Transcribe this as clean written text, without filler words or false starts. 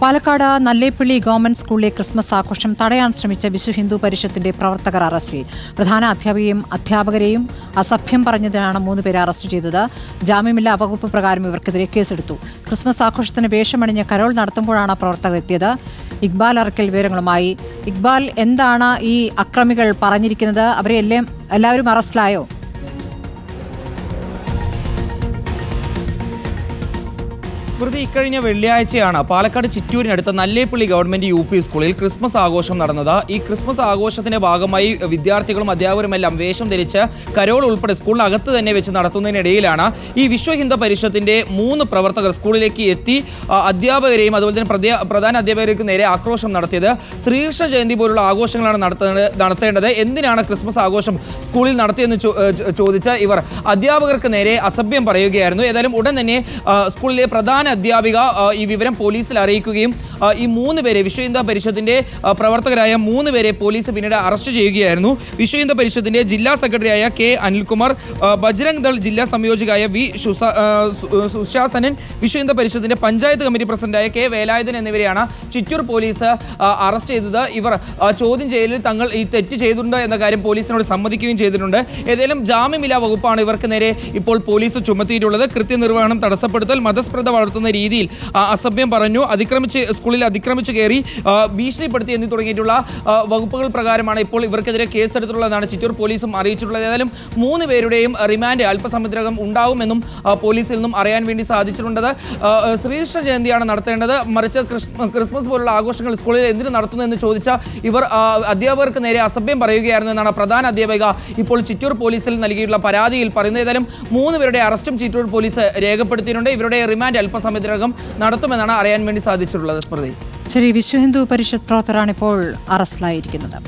Palakkad Nallepilly government സ്കൂളിലെ Christmas ആഘോഷം തടയാൻ ശ്രമിച്ച വിശ്വ ഹിന്ദു പരിഷത്തിന്റെ പ്രവർത്തകർ അറസ്റ്റിൽ. പ്രധാന അധ്യാപികയും അധ്യാപകരെയും അസഭ്യം പറഞ്ഞതിനാണ് 3 പേരെ അറസ്റ്റ് ചെയ്തത്. ജാമ്യമില്ലാ വകുപ്പ് പ്രകാരം ഇവർക്കെതിരെ കേസെടുത്തു. ക്രിസ്മസ് ആഘോഷത്തിന് വേഷമണിഞ്ഞ് കരോൾ നടത്തുമ്പോഴാണ് പ്രവർത്തകർ എത്തിയത്. ഇക്ബാൽ അറക്കൽ വിവരങ്ങളുമായി. ഇക്ബാൽ, എന്താണ് ഈ അക്രമികൾ പറഞ്ഞിരിക്കുന്നത്? അവരെ എല്ലാവരും അറസ്റ്റിലായോ? സ്മൃതി, ഇക്കഴിഞ്ഞ വെള്ളിയാഴ്ചയാണ് പാലക്കാട് ചിറ്റൂരിനടുത്ത നല്ലേപ്പള്ളി ഗവൺമെന്റ് UP സ്കൂളിൽ ക്രിസ്മസ് ആഘോഷം നടന്നത്. ഈ ക്രിസ്മസ് ആഘോഷത്തിന്റെ ഭാഗമായി വിദ്യാർത്ഥികളും അധ്യാപകരുമെല്ലാം വേഷം ധരിച്ച് കരോൾ ഉൾപ്പെടെ സ്കൂളിനകത്ത് തന്നെ വെച്ച് നടത്തുന്നതിനിടയിലാണ് ഈ വിശ്വ ഹിന്ദു പരിഷത്തിന്റെ 3 പ്രവർത്തകർ സ്കൂളിലേക്ക് എത്തി അധ്യാപകരെയും അതുപോലെ തന്നെ പ്രധാന അധ്യാപകർക്ക് നേരെ ആക്രോശം നടത്തിയത്. ശ്രീകൃഷ്ണ ജയന്തി പോലുള്ള ആഘോഷങ്ങളാണ് നടത്തേണ്ടത്, എന്തിനാണ് ക്രിസ്മസ് ആഘോഷം സ്കൂളിൽ നടത്തിയെന്ന് ചോദിച്ച് ഇവർ അധ്യാപകർക്ക് നേരെ അസഭ്യം പറയുകയായിരുന്നു. ഏതായാലും ഉടൻ തന്നെ സ്കൂളിലെ പ്രധാന അധ്യാപിക ഈ വിവരം പോലീസിൽ അറിയിക്കുകയും ഈ 3 പേരെ വിശ്വ ഹിന്ദു പരിഷത്തിന്റെ പ്രവർത്തകരായ 3 പേരെ പോലീസ് പിന്നീട് അറസ്റ്റ് ചെയ്യുകയായിരുന്നു. വിശ്വ ഹിന്ദു പരിഷത്തിന്റെ ജില്ലാ സെക്രട്ടറിയായ K അനിൽകുമാർ, ബജ്രംഗ് ദൾ ജില്ലാ സംയോജകയായ V സുശാസനൻ, വിശ്വ ഹിന്ദു പരിഷത്തിന്റെ പഞ്ചായത്ത് കമ്മിറ്റി പ്രസിഡന്റായ K വേലായുധൻ എന്നിവരെയാണ് ചിറ്റൂർ പോലീസ് അറസ്റ്റ് ചെയ്തത്. ഇവർ ചോദ്യം ചെയ്യലിൽ തങ്ങൾ ഈ തെറ്റ് ചെയ്തിട്ടുണ്ട് എന്ന കാര്യം പോലീസിനോട് സമ്മതിക്കുകയും ചെയ്തിട്ടുണ്ട്. ഏതായാലും ജാമ്യമില്ലാ വകുപ്പാണ് ഇവർക്ക് നേരെ ഇപ്പോൾ പോലീസ് ചുമത്തിയിട്ടുള്ളത്. കൃത്യനിർവഹണം തടസ്സപ്പെടുത്തൽ, മതസ്പൃത വളർത്തുന്ന രീതിയിൽ അസഭ്യം പറഞ്ഞു, സ്കൂളിൽ അതിക്രമിച്ച് കയറി ഭീഷണിപ്പെടുത്തി എന്നീ തുടങ്ങിയിട്ടുള്ള വകുപ്പുകൾ പ്രകാരമാണ് ഇപ്പോൾ ഇവർക്കെതിരെ കേസെടുത്തുള്ളതാണ് ചിറ്റൂർ പോലീസും അറിയിച്ചിട്ടുള്ളത്. ഏതായാലും 3 പേരുടെയും റിമാൻഡ് അല്പസമയത്തിനകം ഉണ്ടാവുമെന്നും പോലീസിൽ നിന്നും അറിയാൻ വേണ്ടി സാധിച്ചിട്ടുണ്ട്. ശ്രീകൃഷ്ണ ജയന്തിയാണ് നടത്തേണ്ടത്, മറിച്ച് ക്രിസ്മസ് പോലുള്ള ആഘോഷങ്ങൾ സ്കൂളിൽ എന്തിനു നടത്തുന്നു എന്ന് ചോദിച്ച ഇവർ അധ്യാപകർക്ക് നേരെ അസഭ്യം പറയുകയായിരുന്നു എന്നാണ് പ്രധാന അധ്യാപിക ഇപ്പോൾ ചിറ്റൂർ പോലീസിൽ നൽകിയിട്ടുള്ള പരാതിയിൽ പറയുന്നത്. ഏതായാലും 3 പേരുടെ അറസ്റ്റും ചിറ്റൂർ പോലീസ് രേഖപ്പെടുത്തിയിട്ടുണ്ട്. ഇവരുടെ റിമാൻഡ് അല്പസമയത്തിനകം നടത്തുമെന്നാണ് അറിയാൻ വേണ്ടി സാധിച്ചിട്ടുള്ളത്. സ്മൃതി, ശരി, വിശ്വ ഹിന്ദു പരിഷത്ത് പ്രവർത്തകരാണ് ഇപ്പോൾ അറസ്റ്റിലായിരിക്കുന്നത്.